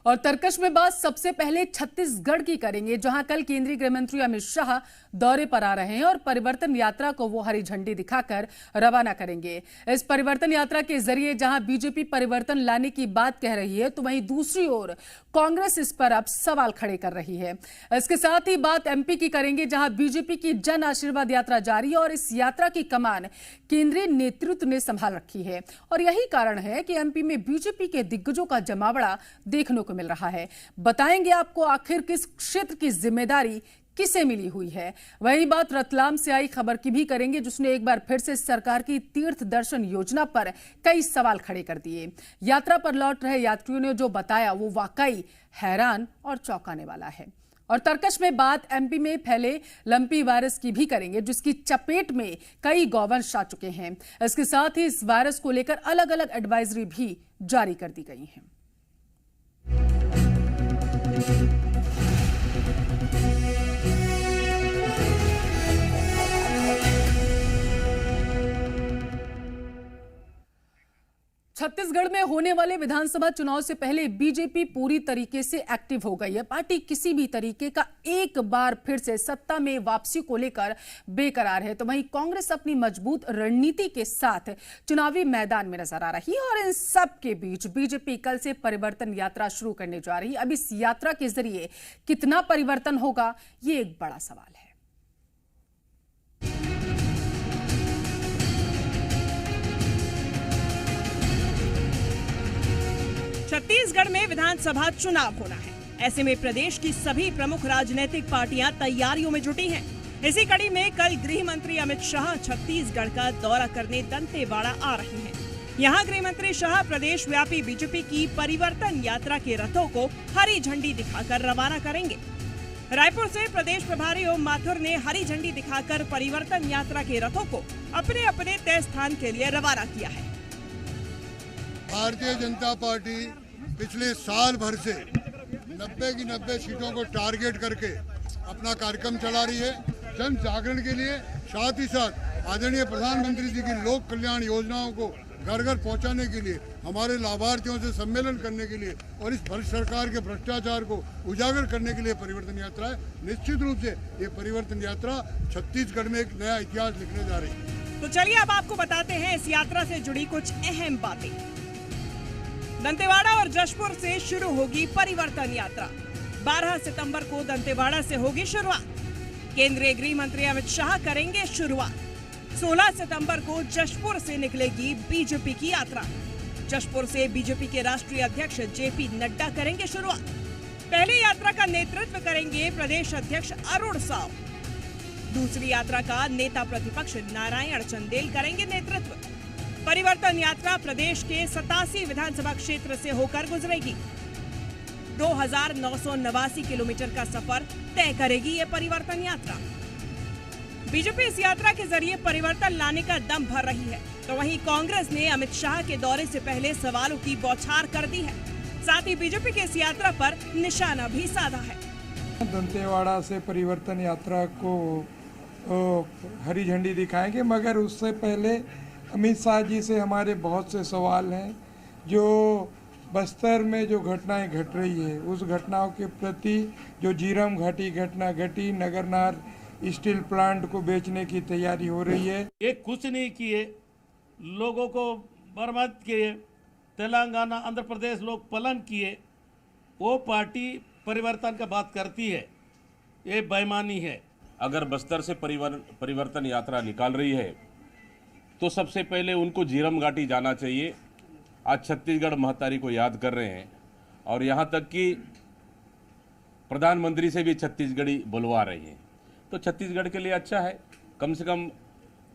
और तरकश में बात सबसे पहले छत्तीसगढ़ की करेंगे, जहां कल केंद्रीय गृह मंत्री अमित शाह दौरे पर आ रहे हैं और परिवर्तन यात्रा को वो हरी झंडी दिखाकर रवाना करेंगे। इस परिवर्तन यात्रा के जरिए जहां बीजेपी परिवर्तन लाने की बात कह रही है, तो वहीं दूसरी ओर कांग्रेस इस पर अब सवाल खड़े कर रही है। इसके साथ ही बात एमपी की करेंगे, जहां बीजेपी की जन आशीर्वाद यात्रा जारी है और इस यात्रा की कमान केंद्रीय नेतृत्व ने संभाल रखी है। और यही कारण है कि एमपी में बीजेपी के दिग्गजों का जमावड़ा देखने को मिल रहा है। बताएंगे आपको आखिर किस क्षेत्र की जिम्मेदारी किसे मिली हुई है। वही बात रतलाम से आई खबर की भी करेंगे, जिसने एक बार फिर से सरकार की तीर्थ दर्शन योजना पर कई सवाल खड़े कर दिए। यात्रा पर लौट रहे यात्रियों ने जो बताया वो वाकई हैरान और चौंकाने वाला है। और तरकश में बात एमपी में फैले लंपी वायरस की भी करेंगे, जिसकी चपेट में कई गौवंश आ चुके हैं। इसके साथ ही इस वायरस को लेकर अलग अलग एडवाइजरी भी जारी कर दी गई है। छत्तीसगढ़ में होने वाले विधानसभा चुनाव से पहले बीजेपी पूरी तरीके से एक्टिव हो गई है। पार्टी किसी भी तरीके का एक बार फिर से सत्ता में वापसी को लेकर बेकरार है, तो वहीं कांग्रेस अपनी मजबूत रणनीति के साथ चुनावी मैदान में नजर आ रही है। और इन सब के बीच बीजेपी कल से परिवर्तन यात्रा शुरू करने जा रही है। अब इस यात्रा के जरिए कितना परिवर्तन होगा, ये एक बड़ा सवाल है। छत्तीसगढ़ में विधानसभा चुनाव होना है। ऐसे में प्रदेश की सभी प्रमुख राजनीतिक पार्टियां तैयारियों में जुटी हैं। इसी कड़ी में कल गृह मंत्री अमित शाह छत्तीसगढ़ का दौरा करने दंतेवाड़ा आ रहे हैं। यहां गृह मंत्री शाह प्रदेश व्यापी बीजेपी की परिवर्तन यात्रा के रथों को हरी झंडी दिखाकर रवाना करेंगे। रायपुर से प्रदेश प्रभारी ओम माथुर ने हरी झंडी दिखाकर परिवर्तन यात्रा के रथों को अपने अपने तय स्थान के लिए रवाना किया है। भारतीय जनता पार्टी पिछले साल भर से 90 की 90 सीटों को टारगेट करके अपना कार्यक्रम चला रही है। जन जागरण के लिए, साथ ही साथ आदरणीय प्रधानमंत्री जी की लोक कल्याण योजनाओं को घर घर पहुंचाने के लिए, हमारे लाभार्थियों से सम्मेलन करने के लिए और इस भ्रष्ट सरकार के भ्रष्टाचार को उजागर करने के लिए परिवर्तन यात्रा है। निश्चित रूप से ये परिवर्तन यात्रा छत्तीसगढ़ में एक नया इतिहास लिखने जा रही है। तो चलिए अब आपको बताते हैं इस यात्रा से जुड़ी कुछ अहम बातें। दंतेवाड़ा और जशपुर से शुरू होगी परिवर्तन यात्रा। 12 सितंबर को दंतेवाड़ा से होगी शुरुआत। केंद्रीय गृह मंत्री अमित शाह करेंगे शुरुआत। 16 सितंबर को जशपुर से निकलेगी बीजेपी की यात्रा। जशपुर से बीजेपी के राष्ट्रीय अध्यक्ष जेपी नड्डा करेंगे शुरुआत। पहली यात्रा का नेतृत्व करेंगे प्रदेश अध्यक्ष अरुण साव। दूसरी यात्रा का नेता प्रतिपक्ष नारायण चंदेल करेंगे नेतृत्व। परिवर्तन यात्रा प्रदेश के 87 विधानसभा क्षेत्र से होकर गुजरेगी। 2989 किलोमीटर का सफर तय करेगी ये परिवर्तन यात्रा। बीजेपी इस यात्रा के जरिए परिवर्तन लाने का दम भर रही है, तो वहीं कांग्रेस ने अमित शाह के दौरे से पहले सवालों की बौछार कर दी है। साथ ही बीजेपी की इस यात्रा पर निशाना भी साधा है। दंतेवाड़ा से परिवर्तन यात्रा को हरी झंडी दिखाएंगे, मगर उससे पहले अमित शाह जी से हमारे बहुत से सवाल हैं। जो बस्तर में जो घटनाएं घट रही है, उस घटनाओं के प्रति जो झीरम घाटी घटना घटी, नगरनार स्टील प्लांट को बेचने की तैयारी हो रही है। ये कुछ नहीं किए, लोगों को बर्बाद किए, तेलंगाना आंध्र प्रदेश लोग पलायन किए। वो पार्टी परिवर्तन का बात करती है, ये बेईमानी है। अगर बस्तर से परिवर्तन यात्रा निकाल रही है तो सबसे पहले उनको झीरम घाटी जाना चाहिए। आज छत्तीसगढ़ महतारी को याद कर रहे हैं और यहाँ तक कि प्रधानमंत्री से भी छत्तीसगढ़ी बुलवा रही हैं, तो छत्तीसगढ़ के लिए अच्छा है। कम से कम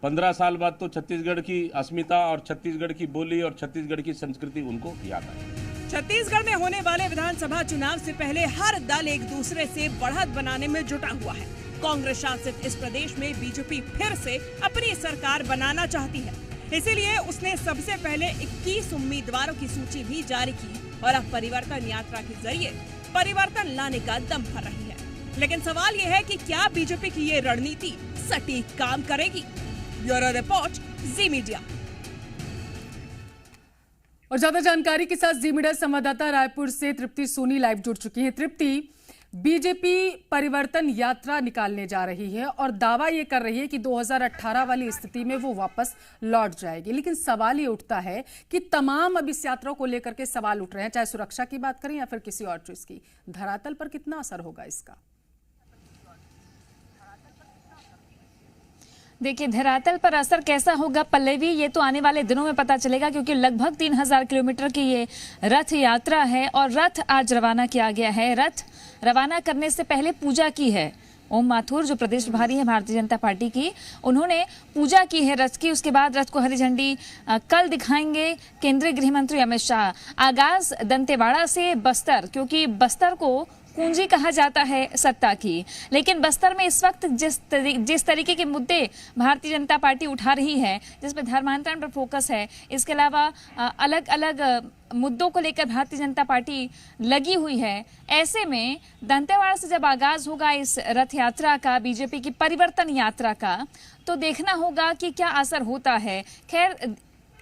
15 साल बाद तो छत्तीसगढ़ की अस्मिता और छत्तीसगढ़ की बोली और छत्तीसगढ़ की संस्कृति उनको याद आए। छत्तीसगढ़ में होने वाले विधानसभा चुनाव से पहले हर दल एक दूसरे से बढ़त बनाने में जुटा हुआ है। कांग्रेस शासित इस प्रदेश में बीजेपी फिर से अपनी सरकार बनाना चाहती है, इसीलिए उसने सबसे पहले 21 उम्मीदवारों की सूची भी जारी की और अब परिवर्तन यात्रा के जरिए परिवर्तन लाने का दम भर रही है। लेकिन सवाल ये है कि क्या बीजेपी की ये रणनीति सटीक काम करेगी? ब्यूरो रिपोर्ट, जी मीडिया। और ज्यादा जानकारी के साथ जी मीडिया संवाददाता रायपुर से तृप्ति सोनी लाइव जुड़ चुकी है। तृप्ति, बीजेपी परिवर्तन यात्रा निकालने जा रही है और दावा ये कर रही है कि 2018 वाली स्थिति में वो वापस लौट जाएगी, लेकिन सवाल ये उठता है कि तमाम अब इस यात्रा को लेकर के सवाल उठ रहे हैं, चाहे सुरक्षा की बात करें या फिर किसी और चीज की। धरातल पर कितना असर होगा इसका? देखिए, धरातल पर असर कैसा होगा पल्लवी, ये तो आने वाले दिनों में पता चलेगा, क्योंकि लगभग 3000 किलोमीटर की ये रथ यात्रा है और रथ आज रवाना किया गया है। रथ रवाना करने से पहले पूजा की है ओम माथुर, जो प्रदेश प्रभारी है भारतीय जनता पार्टी की, उन्होंने पूजा की है रथ की। उसके बाद रथ को हरी झंडी कल दिखाएंगे केंद्रीय गृह मंत्री अमित शाह। आगाज दंतेवाड़ा से बस्तर, क्योंकि बस्तर को कुंजी कहा जाता है सत्ता की, लेकिन बस्तर में इस वक्त जिस तरीके के मुद्दे भारतीय जनता पार्टी उठा रही है, जिसमें धर्मांतरण पर फोकस है, इसके अलावा अलग अलग मुद्दों को लेकर भारतीय जनता पार्टी लगी हुई है, ऐसे में दंतेवाड़ा से जब आगाज होगा इस रथ यात्रा का, बीजेपी की परिवर्तन यात्रा का, तो देखना होगा कि क्या असर होता है। खैर,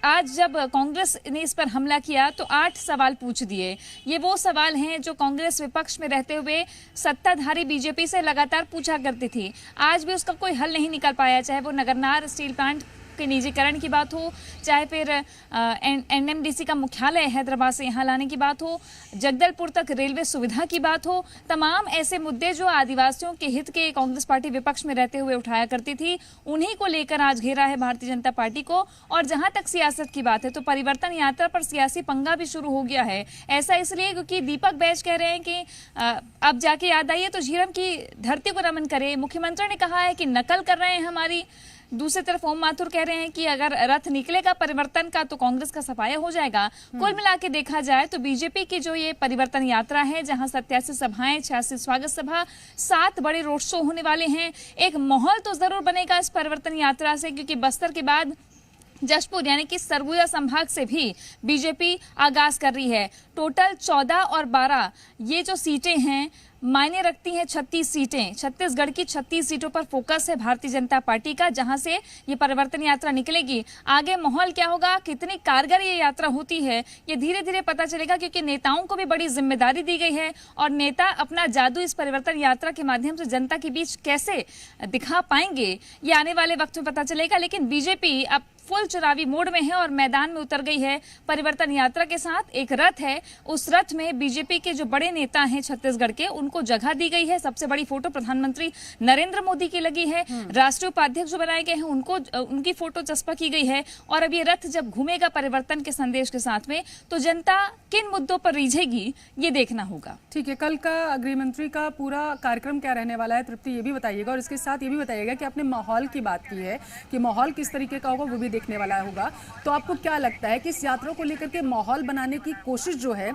आज जब कांग्रेस ने इस पर हमला किया तो 8 सवाल पूछ दिए। ये वो सवाल हैं जो कांग्रेस विपक्ष में रहते हुए सत्ताधारी बीजेपी से लगातार पूछा करती थी। आज भी उसका कोई हल नहीं निकल पाया, चाहे वो नगरनार स्टील प्लांट के निजीकरण की बात हो, चाहे फिर एनएमडीसी का मुख्यालय हैदराबाद से यहाँ लाने की बात हो, जगदलपुर तक रेलवे सुविधा की बात हो। तमाम ऐसे मुद्दे जो आदिवासियों के हित के कांग्रेस पार्टी विपक्ष में रहते हुए उठाया करती थी, उन्हीं को लेकर आज घेरा है भारतीय जनता पार्टी को। और जहां तक सियासत की बात है तो परिवर्तन यात्रा पर सियासी पंगा भी शुरू हो गया है। ऐसा इसलिए क्योंकि दीपक बैज कह रहे हैं कि अब जाके याद आई है तो झीरम की धरती को नमन करे। मुख्यमंत्री ने कहा है कि नकल कर रहे हैं हमारी। दूसरी तरफ ओम माथुर कह रहे हैं कि अगर रथ निकलेगा परिवर्तन का तो कांग्रेस का सफाया हो जाएगा। कुल मिला के देखा जाए तो बीजेपी की जो ये परिवर्तन यात्रा है, जहां 87 सभाएं, 86 स्वागत सभा, 7 बड़े रोड शो होने वाले हैं, एक माहौल तो जरूर बनेगा इस परिवर्तन यात्रा से, क्योंकि बस्तर के बाद जशपुर यानी कि सरगुजा संभाग से भी बीजेपी आगाज कर रही है। टोटल 14 और 12 ये जो सीटें हैं मायने रखती हैं। 36 सीटें, छत्तीसगढ़ की 36 सीटों पर फोकस है भारतीय जनता पार्टी का, जहां से ये परिवर्तन यात्रा निकलेगी। आगे माहौल क्या होगा, कितनी कारगर ये यात्रा होती है, ये धीरे धीरे पता चलेगा, क्योंकि नेताओं को भी बड़ी जिम्मेदारी दी गई है और नेता अपना जादू इस परिवर्तन यात्रा के माध्यम से जनता के बीच कैसे दिखा पाएंगे, ये आने वाले वक्त में पता चलेगा। लेकिन बीजेपी अब फुल चुनावी मोड में है और मैदान में उतर गई है परिवर्तन यात्रा के साथ। एक रथ है, उस रथ में बीजेपी के जो बड़े नेता हैं छत्तीसगढ़ के, उनको जगह दी गई है। सबसे बड़ी फोटो प्रधानमंत्री नरेंद्र मोदी की लगी है। राष्ट्रीय उपाध्यक्ष जो बनाए गए हैं उनको उनकी फोटो चस्पा की गई है। और अब ये रथ जब घूमेगा परिवर्तन के संदेश के साथ में, तो जनता किन मुद्दों पर रीझेगी ये देखना होगा। ठीक है, कल का गृह मंत्री का पूरा कार्यक्रम क्या रहने वाला है तृप्ति, ये भी बताइएगा। और इसके साथ ये भी बताइएगा कि आपने माहौल की बात की है कि माहौल किस तरीके का होगा, वो भी देखने वाला होगा। तो आपको क्या लगता है कि इस यात्रा को लेकर के माहौल बनाने की कोशिश जो है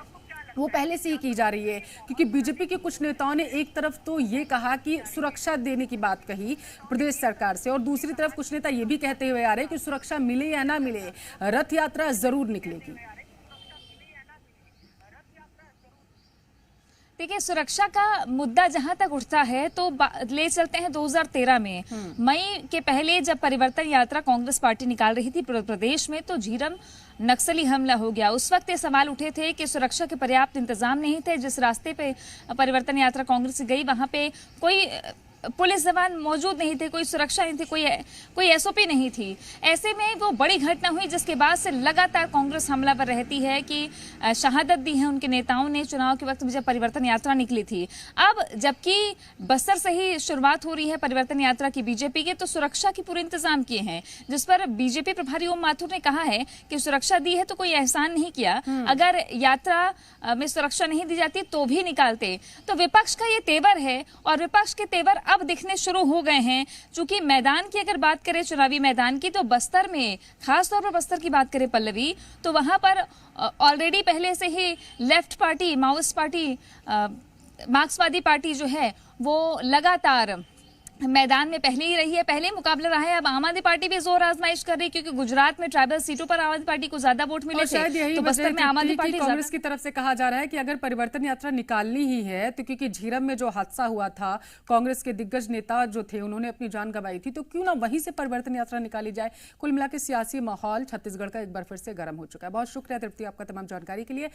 वो पहले से ही की जा रही है? क्योंकि बीजेपी के कुछ नेताओं ने एक तरफ तो ये कहा कि सुरक्षा देने की बात कही प्रदेश सरकार से, और दूसरी तरफ कुछ नेता ये भी कहते हुए आ रहे हैं कि सुरक्षा मिले या ना मिले, रथ यात्रा जरूर निकलेगी। देखिए, सुरक्षा का मुद्दा जहां तक उठता है तो ले चलते हैं 2013 में मई के पहले जब परिवर्तन यात्रा कांग्रेस पार्टी निकाल रही थी प्रदेश में, तो झीरम नक्सली हमला हो गया। उस वक्त ये सवाल उठे थे कि सुरक्षा के पर्याप्त इंतजाम नहीं थे। जिस रास्ते पे परिवर्तन यात्रा कांग्रेस गई वहां पे कोई पुलिस जवान मौजूद नहीं थे, कोई सुरक्षा नहीं थी, कोई एसओपी नहीं थी। ऐसे में वो बड़ी घटना हुई जिसके बाद से लगातार कांग्रेस हमलावर रहती है कि शहादत दी है उनके नेताओं ने चुनाव के वक्त में जब परिवर्तन यात्रा निकली थी। अब जबकि बस्तर से ही शुरुआत हो रही है परिवर्तन यात्रा की बीजेपी के, तो सुरक्षा के पूरे इंतजाम किए हैं, जिस पर बीजेपी प्रभारी ओम माथुर ने कहा है कि सुरक्षा दी है तो कोई एहसान नहीं किया, अगर यात्रा में सुरक्षा नहीं दी जाती तो भी निकालते। तो विपक्ष का ये तेवर है और विपक्ष के तेवर अब दिखने शुरू हो गए हैं। चूंकि मैदान की अगर बात करें, चुनावी मैदान की, तो बस्तर में, खास तौर पर बस्तर की बात करें पल्लवी, तो वहां पर ऑलरेडी पहले से ही लेफ्ट पार्टी, माओइस्ट पार्टी, मार्क्सवादी पार्टी जो है वो लगातार मैदान में पहले ही रही है, पहले ही मुकाबला रहा है। अब आम आदमी पार्टी भी जोर आजमाइश कर रही है क्योंकि गुजरात में ट्राइबल सीटों पर आम आदमी पार्टी को ज्यादा वोट मिले और शायद यही थे, तो बस्तर में आम आदमी वजह पार्टी थी कि कांग्रेस की तरफ से कहा जा रहा है कि अगर परिवर्तन यात्रा निकालनी ही है तो क्योंकि झीरम में जो हादसा हुआ था, कांग्रेस के दिग्गज नेता जो थे उन्होंने अपनी जान गंवाई थी, तो क्यों ना वहीं से परिवर्तन यात्रा निकाली जाए। कुल मिलाकर सियासी माहौल छत्तीसगढ़ का एक बार फिर से गर्म हो चुका है। बहुत शुक्रिया तृप्ति आपका तमाम जानकारी के लिए।